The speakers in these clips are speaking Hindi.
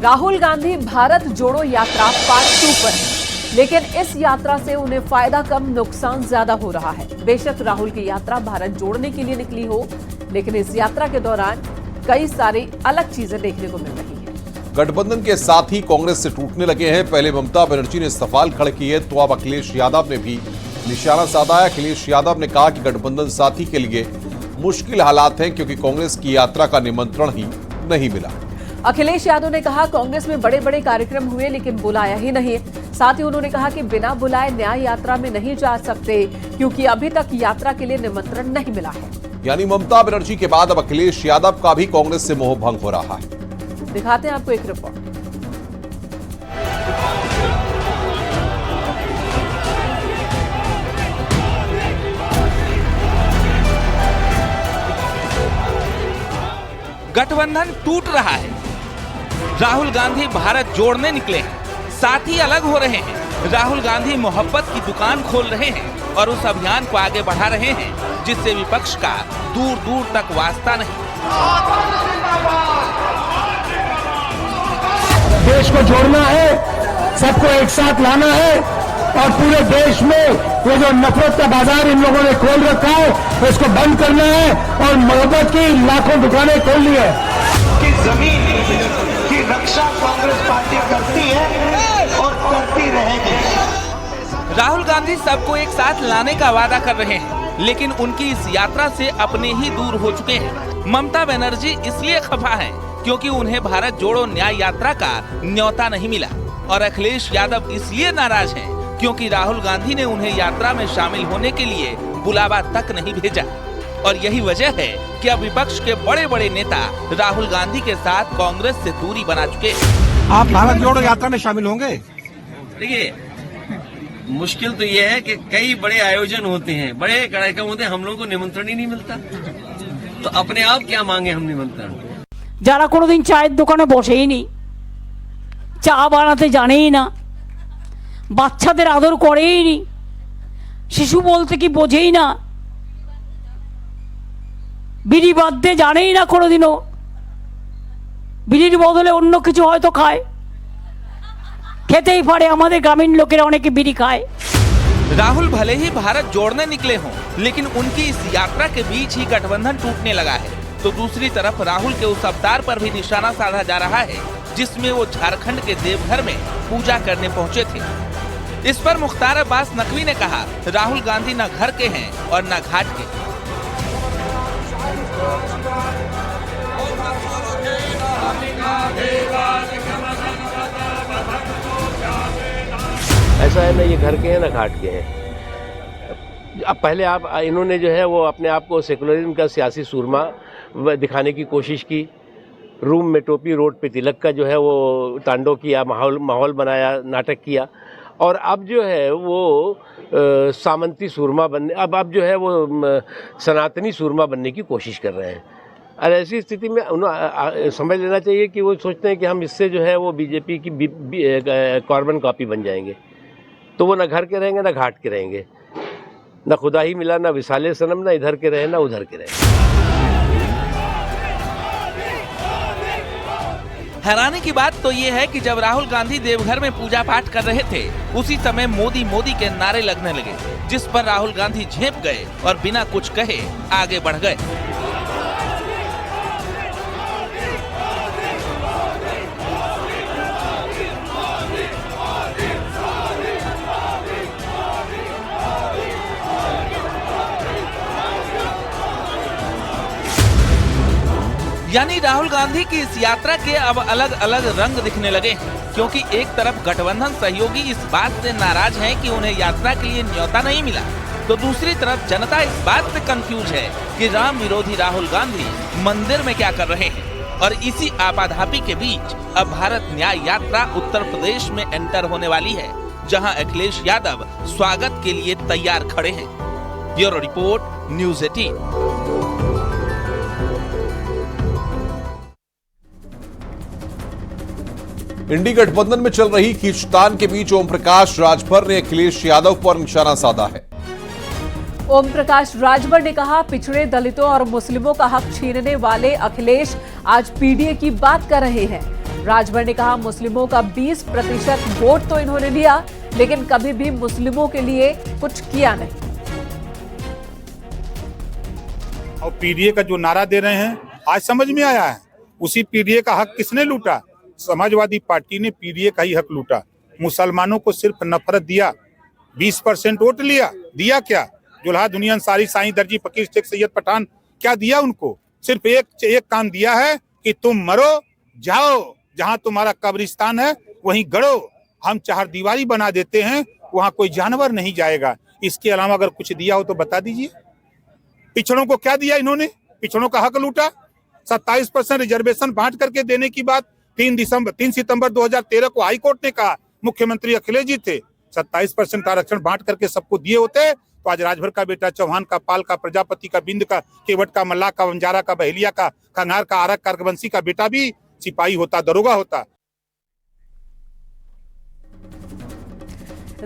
राहुल गांधी भारत जोड़ो यात्रा पार्ट 2 पर, लेकिन इस यात्रा से उन्हें फायदा कम नुकसान ज्यादा हो रहा है। बेशक राहुल की यात्रा भारत जोड़ने के लिए निकली हो, लेकिन इस यात्रा के दौरान कई सारी अलग चीजें देखने को मिल रही हैं। गठबंधन के साथ ही कांग्रेस से टूटने लगे हैं। पहले ममता बनर्जी ने सवाल खड़े किए तो अब अखिलेश यादव ने भी निशाना साधा है। अखिलेश यादव ने कहा कि गठबंधन साथी के लिए मुश्किल हालात हैं क्योंकि कांग्रेस की यात्रा का निमंत्रण ही नहीं मिला। अखिलेश यादव ने कहा कांग्रेस में बड़े बड़े कार्यक्रम हुए लेकिन बुलाया ही नहीं। साथ ही उन्होंने कहा कि बिना बुलाए न्याय यात्रा में नहीं जा सकते क्योंकि अभी तक यात्रा के लिए निमंत्रण नहीं मिला है। यानी ममता बनर्जी के बाद अब अखिलेश यादव का भी कांग्रेस से मोह भंग हो रहा है। दिखाते हैं आपको एक रिपोर्ट। गठबंधन टूट रहा है। राहुल गांधी भारत जोड़ने निकले हैं, साथी अलग हो रहे हैं। राहुल गांधी मोहब्बत की दुकान खोल रहे हैं और उस अभियान को आगे बढ़ा रहे हैं जिससे विपक्ष का दूर दूर तक वास्ता नहीं। देश को जोड़ना है, सबको एक साथ लाना है और पूरे देश में ये जो नफरत का बाजार इन लोगों ने खोल रखा है इसको बंद करना है और मोहब्बत की लाखों दुकानें खोल ली है। कि जमीन की रक्षा कांग्रेस पार्टी करती है और करती रहेगी। राहुल गांधी सबको एक साथ लाने का वादा कर रहे हैं, लेकिन उनकी इस यात्रा से अपने ही दूर हो चुके हैं। ममता बनर्जी इसलिए खफा हैं क्योंकि उन्हें भारत जोड़ो न्याय यात्रा का न्योता नहीं मिला और अखिलेश यादव इसलिए नाराज हैं क्योंकि राहुल गांधी ने उन्हें यात्रा में शामिल होने के लिए बुलावा तक नहीं भेजा। और यही वजह है कि अब विपक्ष के बड़े बड़े नेता राहुल गांधी के साथ कांग्रेस से दूरी बना चुके हैं। आप भारत जोड़ो यात्रा में शामिल होंगे? देखिए, मुश्किल तो ये है कि कई बड़े आयोजन होते हैं, बड़े कार्यक्रम होते हैं, हम लोगों को निमंत्रण ही नहीं मिलता, तो अपने आप क्या मांगे हम निमंत्रण। যারা কোনোদিন চায়ের দোকানে বসেই নি, চা বানাতে জানেই না, বাচ্চাদের আদর করেই নি, শিশু বলতে কি বোঝেই না, বিড়ি বাঁধতে জানেই না, কোনোদিনও বিড়ির বদলে অন্য কিছু হয়তো খায়, খেতেই পারে। আমাদের গ্রামীণ লোকেরা অনেকে বিড়ি খায়। राहुल भले ही भारत जोड़ने निकले हों, लेकिन उनकी इस यात्रा के बीच ही गठबंधन टूटने लगा है। तो दूसरी तरफ राहुल के उस अवतार पर भी निशाना साधा जा रहा है जिसमें वो झारखंड के देवघर में पूजा करने पहुंचे थे। इस पर मुख्तार अब्बास नकवी ने कहा, राहुल गांधी न घर के हैं और न घाट के। ऐसा है ना, ये घर के हैं ना घाट के हैं। अब पहले आप इन्होंने जो है वो अपने आप को सेकुलरिज्म का सियासी सूरमा दिखाने की कोशिश की। रूम में टोपी, रोड पे तिलक का जो है वो तांडव किया, माहौल बनाया, नाटक किया। और अब जो है वो सामंती सूरमा बनने, अब जो है वो सनातनी सूरमा बनने की कोशिश कर रहे हैं। और ऐसी स्थिति में उन्हें समझ लेना चाहिए कि वो सोचते हैं कि हम इससे जो है वो बीजेपी की कार्बन कॉपी बन जाएंगे। तो वो ना घर के रहेंगे ना घाट के रहेंगे, ना खुदा ही मिला ना विसाले सनम, ना इधर के रहे ना उधर के रहे। हैरानी की बात तो ये है कि जब राहुल गांधी देवघर में पूजा पाठ कर रहे थे उसी समय मोदी मोदी के नारे लगने लगे, जिस पर राहुल गांधी झेप गए और बिना कुछ कहे आगे बढ़ गए। यानी राहुल गांधी की इस यात्रा के अब अलग अलग रंग दिखने लगे हैं, क्योंकि एक तरफ गठबंधन सहयोगी इस बात से नाराज हैं कि उन्हें यात्रा के लिए न्योता नहीं मिला, तो दूसरी तरफ जनता इस बात से कंफ्यूज है कि राम विरोधी राहुल गांधी मंदिर में क्या कर रहे हैं। और इसी आपाधापी के बीच अब भारत न्याय यात्रा उत्तर प्रदेश में एंटर होने वाली है, जहां अखिलेश यादव स्वागत के लिए तैयार खड़े हैं। Bureau report, news 18। इंडी गठबंधन में चल रही खींचतान के बीच ओम प्रकाश राजभर ने अखिलेश यादव पर निशाना साधा है। ओम प्रकाश राजभर ने कहा, पिछड़े दलितों और मुस्लिमों का हक छीनने वाले अखिलेश आज पीडीए की बात कर रहे हैं। राजभर ने कहा, मुस्लिमों का 20% वोट तो इन्होंने लिया, लेकिन कभी भी मुस्लिमों के लिए कुछ किया नहीं। और पीडीए का जो नारा दे रहे हैं आज समझ में आया है, उसी पीडीए का हक किसने लूटा? समाजवादी पार्टी ने पीडीए का ही हक लूटा। मुसलमानों को सिर्फ नफरत दिया, 20% वोट लिया, दिया क्या? जुल्हा दुनिया सारी साईं दर्जी फकीर शेख सैयद पठान क्या दिया उनको? सिर्फ एक काम दिया है कि तुम मरो, जाओ, जहां तुम्हारा कब्रिस्तान है वहीं गड़ो, हम चारदीवारी बना देते हैं, वहां कोई जानवर नहीं जाएगा। इसके अलावा अगर कुछ दिया हो तो बता दीजिए। पिछड़ों को क्या दिया इन्होंने? पिछड़ों का हक लूटा। 27% रिजर्वेशन बांट करके देने की बात 3 सितंबर 2013 को हाईकोर्ट ने कहा, मुख्यमंत्री अखिलेश जी थे। 27% आरक्षण बांट करके सबको दिए होते तो आज राजभर का बेटा, चौहान का, पाल का, प्रजापति का, बिंद का, केवट का, मल्लाह का, बंजारा का, बहेलिया का, खंगार का, आरक का, रघुवंशी का बेटा भी सिपाही होता, दरोगा होता।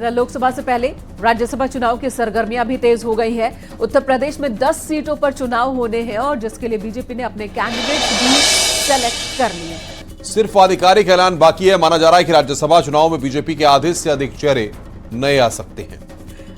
लोकसभा से पहले राज्यसभा चुनाव की सरगर्मियां भी तेज हो गई है। उत्तर प्रदेश में 10 सीटों पर चुनाव होने हैं और जिसके लिए बीजेपी ने अपने कैंडिडेट्स भी सेलेक्ट कर लिए हैं। सिर्फ आधिकारिक ऐलान बाकी है। माना जा रहा है कि राज्यसभा चुनाव में बीजेपी के आधे से अधिक चेहरे नए आ सकते हैं।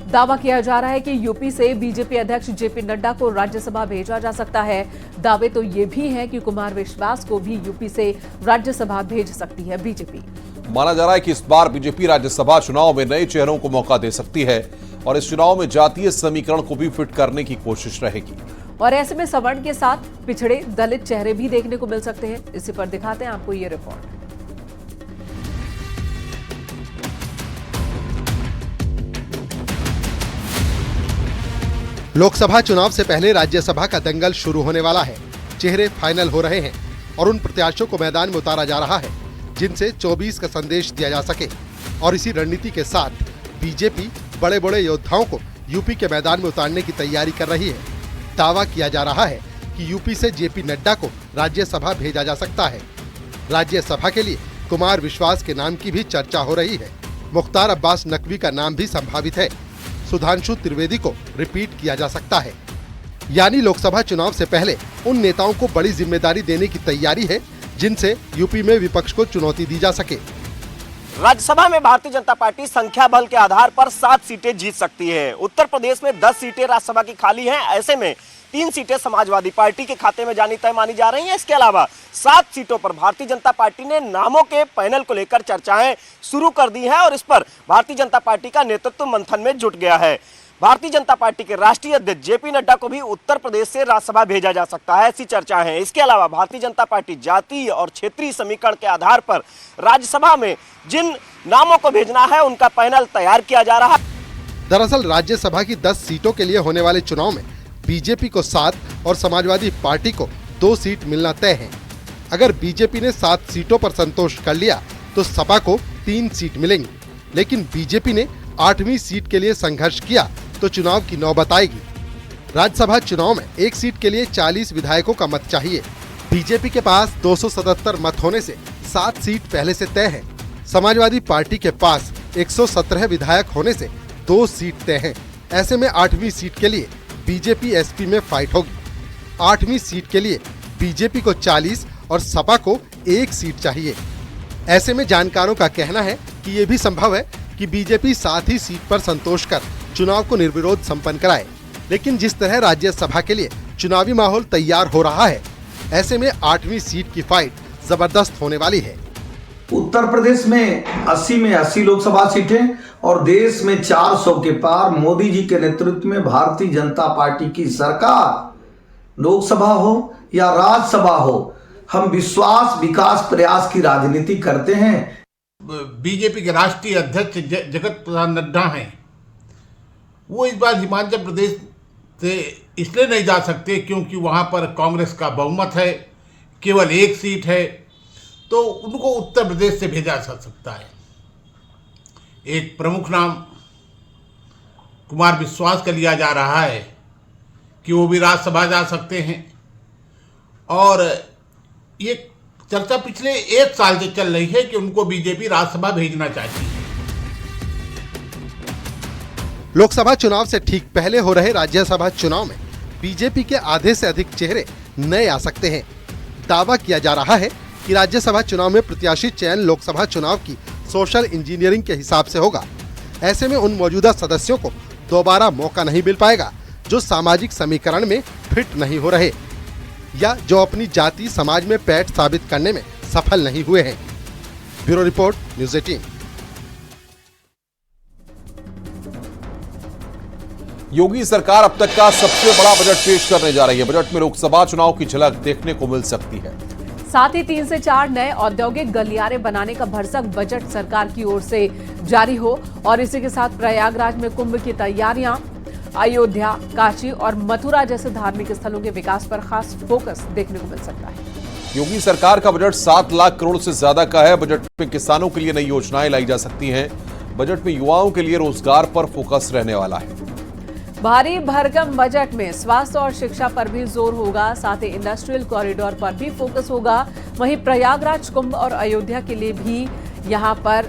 दावा किया जा रहा है कि यूपी से बीजेपी अध्यक्ष जेपी नड्डा को राज्यसभा भेजा जा सकता है। दावे तो ये भी हैं कि कुमार विश्वास को भी यूपी से राज्यसभा भेज सकती है बीजेपी। माना जा रहा है कि इस बार बीजेपी राज्यसभा चुनाव में नए चेहरों को मौका दे सकती है और इस चुनाव में जातीय समीकरण को भी फिट करने की कोशिश रहेगी। और ऐसे में सवर्ण के साथ पिछड़े दलित चेहरे भी देखने को मिल सकते हैं। इसी पर दिखाते हैं आपको ये रिपोर्ट। लोकसभा चुनाव से पहले राज्यसभा का दंगल शुरू होने वाला है। चेहरे फाइनल हो रहे हैं और उन प्रत्याशियों को मैदान में उतारा जा रहा है जिनसे 24 का संदेश दिया जा सके। और इसी रणनीति के साथ बीजेपी बड़े बड़े योद्धाओं को यूपी के मैदान में उतारने की तैयारी कर रही है। दावा किया जा रहा है कि यूपी से जेपी नड्डा को राज्यसभा भेजा जा सकता है। राज्यसभा के लिए कुमार विश्वास के नाम की भी चर्चा हो रही है। मुख्तार अब्बास नकवी का नाम भी संभावित है। सुधांशु त्रिवेदी को रिपीट किया जा सकता है। यानी लोकसभा चुनाव से पहले उन नेताओं को बड़ी जिम्मेदारी देने की तैयारी है जिनसे यूपी में विपक्ष को चुनौती दी जा सके। राज्यसभा में भारतीय जनता पार्टी संख्या बल के आधार पर 7 सीटें जीत सकती है। उत्तर प्रदेश में 10 सीटें राज्यसभा की खाली हैं। ऐसे में 3 सीटें समाजवादी पार्टी के खाते में जानी तय मानी जा रही हैं। इसके अलावा 7 सीटों पर भारतीय जनता पार्टी ने नामों के पैनल को लेकर चर्चाएं शुरू कर दी हैं और इस पर भारतीय जनता पार्टी का नेतृत्व मंथन में जुट गया है। भारतीय जनता पार्टी के राष्ट्रीय अध्यक्ष जेपी नड्डा को भी उत्तर प्रदेश से राज्यसभा भेजा जा सकता है, ऐसी चर्चा है। इसके अलावा भारतीय जनता पार्टी जातीय और क्षेत्रीय समीकरण के आधार पर राज्यसभा में जिन नामों को भेजना है उनका पैनल तैयार किया जा रहा है। दरअसल राज्यसभा की 10 सीटों के लिए होने वाले चुनाव में बीजेपी को 7 और समाजवादी पार्टी को 2 सीट मिलना तय है। अगर बीजेपी ने 7 सीटों पर संतोष कर लिया तो सपा को 3 सीट मिलेंगी, लेकिन बीजेपी ने 8वीं सीट के लिए संघर्ष किया तो चुनाव की नौबत आएगी। राज्यसभा चुनाव में 1 सीट के लिए 40 विधायकों का मत चाहिए। बीजेपी के पास 277 मत होने से 7 सीट पहले से तय है। समाजवादी पार्टी के पास 117 विधायक होने से 2 सीट तय हैं। ऐसे में 8वीं सीट के लिए बीजेपी एसपी में फाइट होगी। 8वीं सीट के लिए बीजेपी को 40 और सपा को 1 सीट चाहिए। ऐसे में जानकारों का कहना है कि ये भी संभव है कि बीजेपी 7 ही सीट पर संतोष कर चुनाव को निर्विरोध संपन्न कराए। लेकिन जिस तरह राज्यसभा के लिए चुनावी माहौल तैयार हो रहा है, ऐसे में 8वीं सीट की फाइट जबरदस्त होने वाली है। उत्तर प्रदेश में 80 में 80 लोकसभा सीटें और देश में 400 के पार मोदी जी के नेतृत्व में भारतीय जनता पार्टी की सरकार, लोकसभा हो या राज्यसभा हो, हम विश्वास विकास प्रयास की राजनीति करते हैं। बीजेपी के राष्ट्रीय अध्यक्ष जगत प्रकाश नड्डा हैं, वो इस बार हिमाचल प्रदेश से इसलिए नहीं जा सकते क्योंकि वहाँ पर कांग्रेस का बहुमत है, केवल 1 सीट है, तो उनको उत्तर प्रदेश से भेजा जा सकता है। एक प्रमुख नाम कुमार विश्वास का लिया जा रहा है कि वो भी राज्यसभा जा सकते हैं और ये चर्चा पिछले 1 साल से चल रही है कि उनको बीजेपी राज्यसभा भेजना चाहती है। लोकसभा चुनाव से ठीक पहले हो रहे राज्यसभा चुनाव में बीजेपी के आधे से अधिक चेहरे नए आ सकते हैं। दावा किया जा रहा है कि राज्यसभा चुनाव में प्रत्याशी चयन लोकसभा चुनाव की सोशल इंजीनियरिंग के हिसाब से होगा। ऐसे में उन मौजूदा सदस्यों को दोबारा मौका नहीं मिल पाएगा जो सामाजिक समीकरण में फिट नहीं हो रहे या जो अपनी जाति समाज में पैठ साबित करने में सफल नहीं हुए हैं। Bureau report, news 18। योगी सरकार अब तक का सबसे बड़ा बजट पेश करने जा रही है। बजट में लोकसभा चुनाव की झलक देखने को मिल सकती है। साथ ही 3 से 4 नए औद्योगिक गलियारे बनाने का भरसक बजट सरकार की ओर से जारी हो और इसी के साथ प्रयागराज में कुंभ की तैयारियां, अयोध्या, काशी और मथुरा जैसे धार्मिक स्थलों के विकास पर खास फोकस देखने को मिल सकता है। योगी सरकार का बजट 7 लाख करोड़ से ज्यादा का है। बजट में किसानों के लिए नई योजनाएं लाई जा सकती हैं। बजट में युवाओं के लिए रोजगार पर फोकस रहने वाला है। भारी भरकम बजट में स्वास्थ्य और शिक्षा पर भी जोर होगा, साथ ही इंडस्ट्रियल कॉरिडोर पर भी फोकस होगा। वहीं प्रयागराज, कुंभ और अयोध्या के लिए भी यहां पर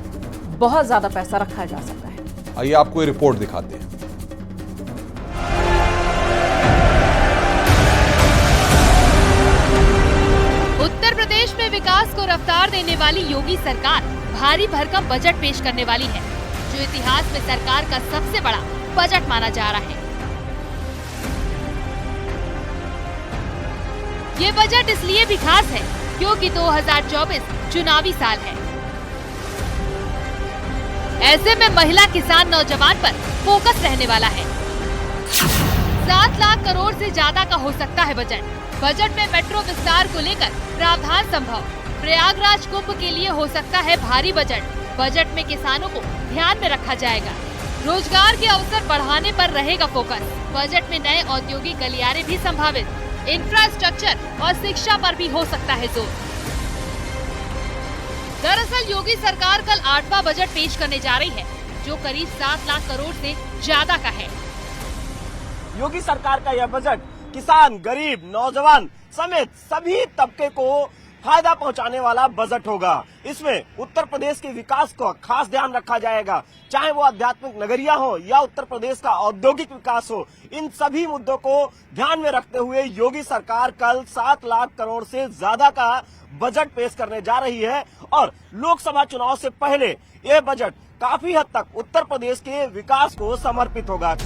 बहुत ज्यादा पैसा रखा जा सकता है। आइए आपको ये रिपोर्ट दिखाते हैं। उत्तर प्रदेश में विकास को रफ्तार देने वाली योगी सरकार भारी भरकम बजट पेश करने वाली है, जो इतिहास में सरकार का सबसे बड़ा बजट माना जा रहा है। ये बजट इसलिए भी खास है क्योंकि 2024 चुनावी साल है। ऐसे में महिला, किसान, नौजवान पर फोकस रहने वाला है। 7 लाख करोड़ से ज्यादा का हो सकता है बजट। बजट में मेट्रो विस्तार को लेकर प्रावधान संभव। प्रयागराज कुंभ के लिए हो सकता है भारी बजट। बजट में किसानों को ध्यान में रखा जाएगा। रोजगार के अवसर बढ़ाने पर रहेगा फोकस। बजट में नए औद्योगिक गलियारे भी संभावित। इंफ्रास्ट्रक्चर और शिक्षा पर भी हो सकता है जोर। दरअसल योगी सरकार कल 8वां बजट पेश करने जा रही है, जो करीब 7 लाख करोड़ से ज्यादा का है। योगी सरकार का यह बजट किसान, गरीब, नौजवान समेत सभी तबके को फायदा पहुंचाने वाला बजट होगा। इसमें उत्तर प्रदेश के विकास को खास ध्यान रखा जाएगा, चाहे वो आध्यात्मिक नगरिया हो या उत्तर प्रदेश का औद्योगिक विकास हो। इन सभी मुद्दों को ध्यान में रखते हुए योगी सरकार कल 7 लाख करोड़ से ज्यादा का बजट पेश करने जा रही है और लोकसभा चुनाव से पहले यह बजट काफी हद तक उत्तर प्रदेश के विकास को समर्पित होगा।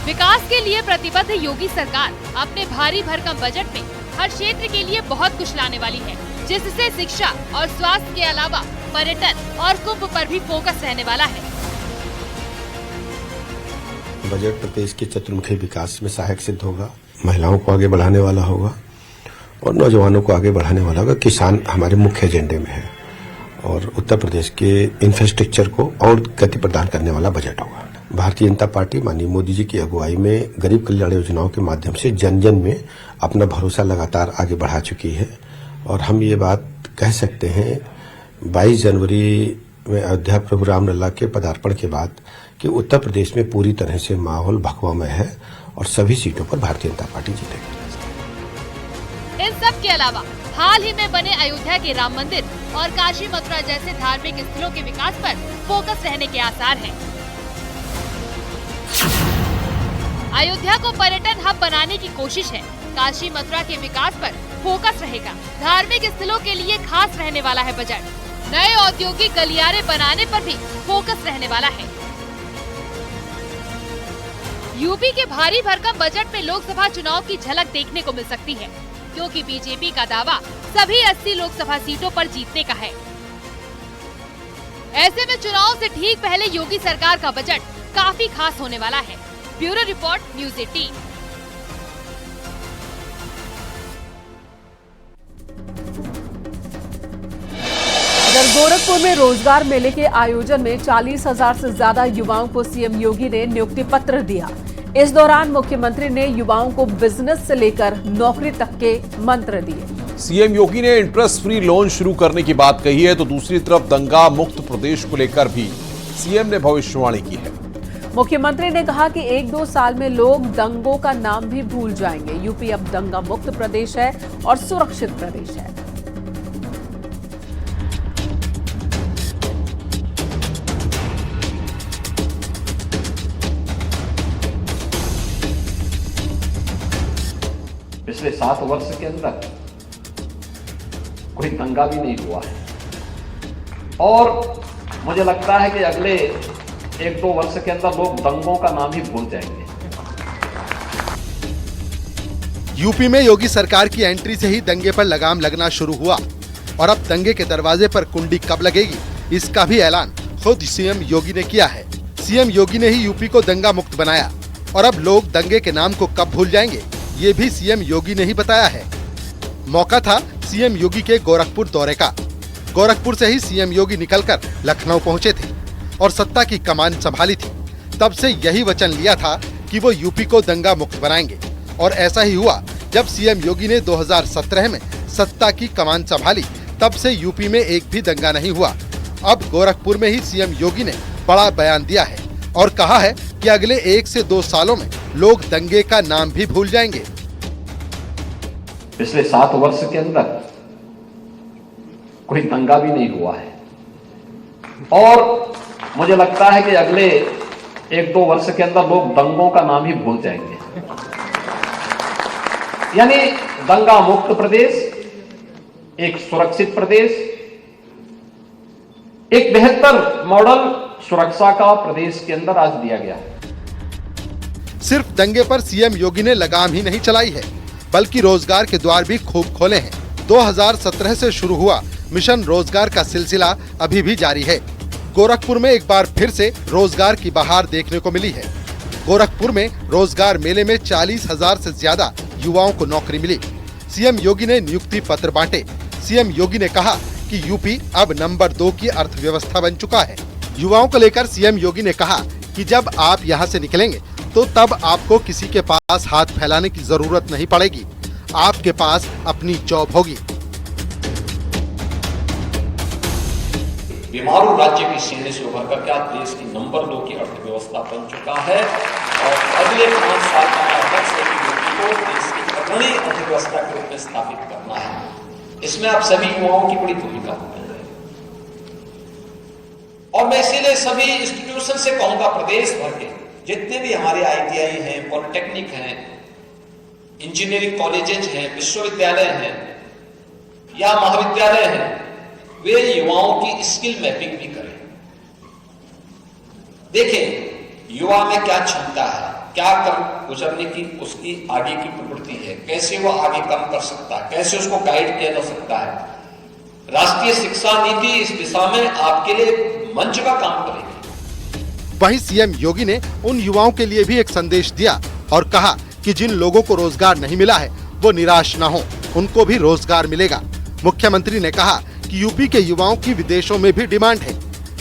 विकास के लिए प्रतिबद्ध योगी सरकार अपने भारी भरकम बजट में हर क्षेत्र के लिए बहुत कुछ लाने वाली है, जिससे शिक्षा और स्वास्थ्य के अलावा पर्यटन और कुंभ पर भी फोकस रहने वाला है। बजट प्रदेश के चतुर्मुखी विकास में सहायक सिद्ध होगा। महिलाओं को आगे बढ़ाने वाला होगा और नौजवानों को आगे बढ़ाने वाला होगा। किसान हमारे मुख्य एजेंडे में है और उत्तर प्रदेश के इंफ्रास्ट्रक्चर को और गति प्रदान करने वाला बजट होगा। भारतीय जनता पार्टी माननीय मोदी जी की अगुवाई में गरीब कल्याण योजनाओं के माध्यम से जन जन में अपना भरोसा लगातार आगे बढ़ा चुकी है और हम ये बात कह सकते हैं 22 जनवरी में अयोध्या प्रभु रामलला के पदार्पण के बाद कि उत्तर प्रदेश में पूरी तरह से माहौल भगवामय है और सभी सीटों पर भारतीय जनता पार्टी जीतेगी। इन सब के अलावा हाल ही में बने अयोध्या के राम मंदिर और काशी, मथुरा जैसे धार्मिक स्थलों के विकास पर फोकस रहने के आसार हैं। अयोध्या को पर्यटन हब बनाने की कोशिश है। काशी, मथुरा के विकास पर फोकस रहेगा। धार्मिक स्थलों के लिए खास रहने वाला है बजट। नए औद्योगिक गलियारे बनाने पर भी फोकस रहने वाला है। यूपी के भारी भरकम बजट में लोकसभा चुनाव की झलक देखने को मिल सकती है, क्योंकि बीजेपी का दावा सभी 80 लोकसभा सीटों पर जीतने का है। ऐसे में चुनाव से ठीक पहले योगी सरकार का बजट काफी खास होने वाला है। Bureau report, news 18। गोरखपुर में रोजगार मेले के आयोजन में 40,000 से ज्यादा युवाओं को सीएम योगी ने नियुक्ति पत्र दिया। इस दौरान मुख्यमंत्री ने युवाओं को बिजनेस से लेकर नौकरी तक के मंत्र दिए। सीएम योगी ने इंटरेस्ट फ्री लोन शुरू करने की बात कही है, तो दूसरी तरफ दंगा मुक्त प्रदेश को लेकर भी सीएम ने भविष्यवाणी की है। मुख्यमंत्री ने कहा कि 1-2 साल में लोग दंगों का नाम भी भूल जाएंगे। यूपी अब दंगा मुक्त प्रदेश है और सुरक्षित प्रदेश है। पिछले 7 वर्ष के अंदर कोई दंगा भी नहीं हुआ है और मुझे लगता है कि अगले 1-2 वर्ष के अंदर लोग दंगों का नाम ही भूल जाएंगे। यूपी में योगी सरकार की एंट्री से ही दंगे पर लगाम लगना शुरू हुआ और अब दंगे के दरवाजे पर कुंडी कब लगेगी इसका भी ऐलान खुद सीएम योगी ने किया है। सीएम योगी ने ही यूपी को दंगा मुक्त बनाया और अब लोग दंगे के नाम को कब भूल जाएंगे ये भी सीएम योगी ने ही बताया है। मौका था सीएम योगी के गोरखपुर दौरे का। गोरखपुर से ही सीएम योगी निकलकर लखनऊ पहुंचे थे और सत्ता की कमान संभाली थी। तब से यही वचन लिया था कि वो यूपी को दंगा मुक्त बनाएंगे और ऐसा ही हुआ। जब सीएम योगी ने 2017 में सत्ता की कमान संभाली तब से यूपी में एक भी दंगा नहीं हुआ। अब गोरखपुर में ही सीएम योगी ने बड़ा बयान दिया है और कहा है कि अगले 1 से 2 सालों में लोग दंगे का नाम भी भूल जाएंगे। पिछले 7 वर्ष के अंदर कोई दंगा भी नहीं हुआ है और मुझे लगता है कि अगले 1-2 वर्ष के अंदर लोग दंगों का नाम ही भूल जाएंगे। यानी दंगा मुक्त प्रदेश, एक सुरक्षित प्रदेश, एक बेहतर मॉडल सुरक्षा का प्रदेश के अंदर आज दिया गया है। सिर्फ दंगे पर सीएम योगी ने लगाम ही नहीं चलाई है बल्कि रोजगार के द्वार भी खूब खोले हैं। 2017 से शुरू हुआ मिशन रोजगार का सिलसिला अभी भी जारी है। गोरखपुर में एक बार फिर से रोजगार की बहार देखने को मिली है। गोरखपुर में रोजगार मेले में 40,000 से ज्यादा युवाओं को नौकरी मिली। सीएम योगी ने नियुक्ति पत्र बांटे। सीएम योगी ने कहा कि यूपी अब नंबर 2 की अर्थव्यवस्था बन चुका है। युवाओं को लेकर सीएम योगी ने कहा कि जब आप यहां से निकलेंगे तो तब आपको किसी के पास हाथ फैलाने की जरूरत नहीं पड़ेगी, आपके पास अपनी जॉब होगी। बीमारू राज्य की श्रेणी से उभर कर आज देश की नंबर 2 की अर्थव्यवस्था बन चुका है और अगले 5 साल का लक्ष्य है कि यूपी को देश की अग्रणी अर्थव्यवस्था के रूप में स्थापित करना है। इसमें आप सभी युवाओं की बड़ी भूमिका होगी और मैं इसीलिए सभी इंस्टीट्यूशन से कहूंगा, प्रदेश भर के जितने भी हमारे ITI हैं, पॉलिटेक्निक हैं, इंजीनियरिंग कॉलेजेज हैं, विश्वविद्यालय हैं या महाविद्यालय हैं, वे युवाओं की स्किल मैपिंग भी करें। देखें युवा में क्या क्षमता है, क्या कर गुजरने की उसकी आगे की प्रवृत्ति है, कैसे वो आगे काम कर सकता है, कैसे उसको गाइड किया जा सकता है। राष्ट्रीय शिक्षा नीति इस दिशा में आपके लिए मंच का काम करेगी। वहीं सीएम योगी ने उन युवाओं के लिए भी एक संदेश दिया और कहा कि जिन लोगों को रोजगार नहीं मिला है वो निराश न हो, उनको भी रोजगार मिलेगा। मुख्यमंत्री ने कहा कि यूपी के युवाओं की विदेशों में भी डिमांड है।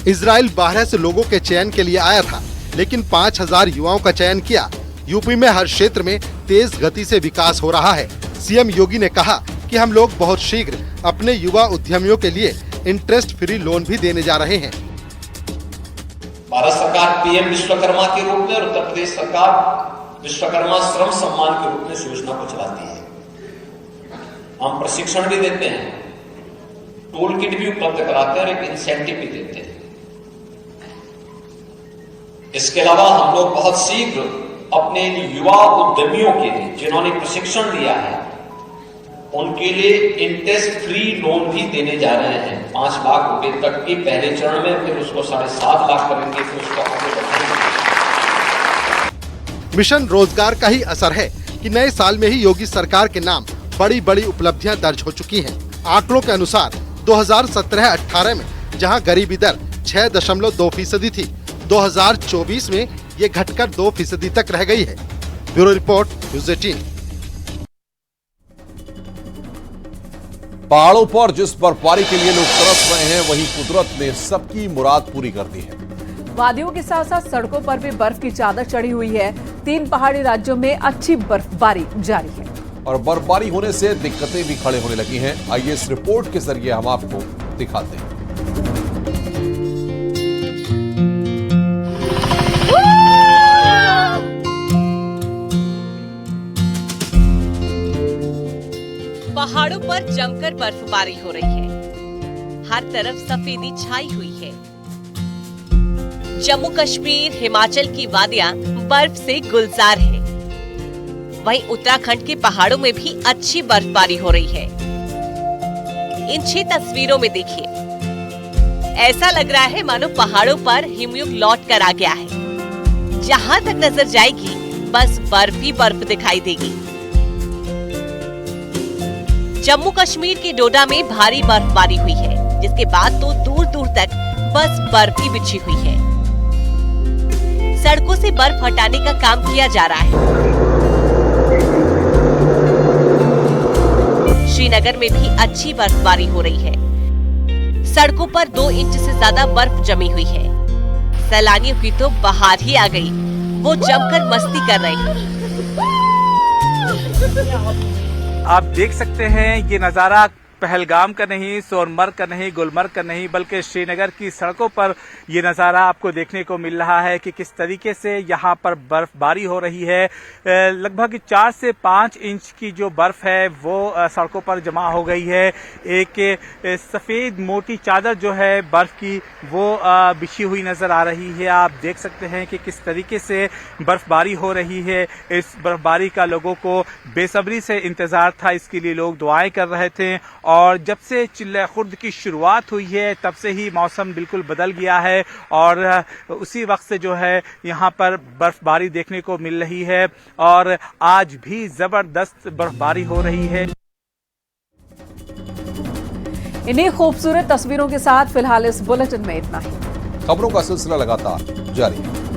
इजराइल बाहर से लोगों के चयन के लिए आया था लेकिन 5,000 युवाओं का चयन किया। यूपी में हर क्षेत्र में तेज गति से विकास हो रहा है। सीएम योगी ने कहा कि हम लोग बहुत शीघ्र अपने युवा उद्यमियों के लिए इंटरेस्ट फ्री लोन भी देने जा रहे हैं। भारत सरकार PM विश्वकर्मा के रूप में और उत्तर प्रदेश सरकार विश्वकर्मा श्रम सम्मान के रूप में इस योजना को चलाती है। हम प्रशिक्षण भी देते हैं, टूल किट भी उपलब्ध कराते हैं और एक इंसेंटिव भी देते हैं। इसके अलावा हम लोग बहुत शीघ्र अपने युवा उद्यमियों के लिए जिन्होंने प्रशिक्षण लिया है उनके लिए इंटरेस्ट फ्री लोन भी देने जा रहे हैं 5 लाख रुपए तक की पहले चरण में, फिर उसको 7.5 लाख करेंगे, फिर उसको आगे बढ़ाएंगे। मिशन रोजगार का ही असर है कि नए साल में ही योगी सरकार के नाम बड़ी बड़ी उपलब्धियां दर्ज हो चुकी हैं। आंकड़ों के अनुसार 2017-18 में जहां गरीबी दर 6.2% थी, 2024 में ये घटकर 2% तक रह गई है। Bureau report, news 18। पहाड़ों पर जिस बर्फबारी के लिए लोग तरस रहे हैं वहीं कुदरत ने सबकी मुराद पूरी कर दी है। वादियों के साथ साथ सड़कों पर भी बर्फ की चादर चढ़ी हुई है। 3 पहाड़ी राज्यों में अच्छी बर्फबारी जारी है और बर्फबारी होने से दिक्कतें भी खड़े होने लगी हैं। आइए इस रिपोर्ट के जरिए हम आपको दिखाते हैं। पहाड़ों पर जमकर बर्फबारी हो रही है। हर तरफ सफेदी छाई हुई है। जम्मू कश्मीर, हिमाचल की वादियां बर्फ से गुलजार है। वहीं उत्तराखंड के पहाड़ों में भी अच्छी बर्फबारी हो रही है। इन 6 तस्वीरों में देखिए, ऐसा लग रहा है मानो पहाड़ों पर हिमयुग लौट कर आ गया है। जहाँ तक नजर जाएगी बस बर्फ ही बर्फ दिखाई देगी। जम्मू कश्मीर के डोडा में भारी बर्फबारी हुई है, जिसके बाद तो दूर दूर तक बस बर्फ ही बिछी हुई है। सड़कों से बर्फ हटाने का काम किया जा रहा है। श्रीनगर में भी अच्छी बर्फबारी हो रही है। सड़कों पर 2 इंच से ज्यादा बर्फ जमी हुई है। सैलानियों की तो बहार ही आ गई, वो जमकर मस्ती कर रहे हैं। आप देख सकते हैं ये नज़ारा पहलगाम का नहीं, सोनमर्ग का नहीं, गुलमर्ग का नहीं, बल्कि श्रीनगर की सड़कों पर ये नज़ारा आपको देखने को मिल रहा है कि किस तरीके से यहाँ पर बर्फबारी हो रही है। लगभग 4 से 5 इंच की जो बर्फ है वो सड़कों पर जमा हो गई है। एक सफ़ेद मोटी चादर जो है बर्फ की वो बिछी हुई नज़र आ रही है। आप देख सकते हैं कि किस तरीके से बर्फबारी हो रही है। इस बर्फबारी का लोगों को बेसब्री से इंतज़ार था, इसके लिए लोग दुआएं कर रहे थे। और जब से चिल्ला खुर्द की शुरुआत हुई है तब से ही मौसम बिल्कुल बदल गया है और उसी वक्त से जो है यहाँ पर बर्फबारी देखने को मिल रही है और आज भी जबरदस्त बर्फबारी हो रही है। इन्हीं खूबसूरत तस्वीरों के साथ फिलहाल इस बुलेटिन में इतना ही। खबरों का सिलसिला लगातार जारी है।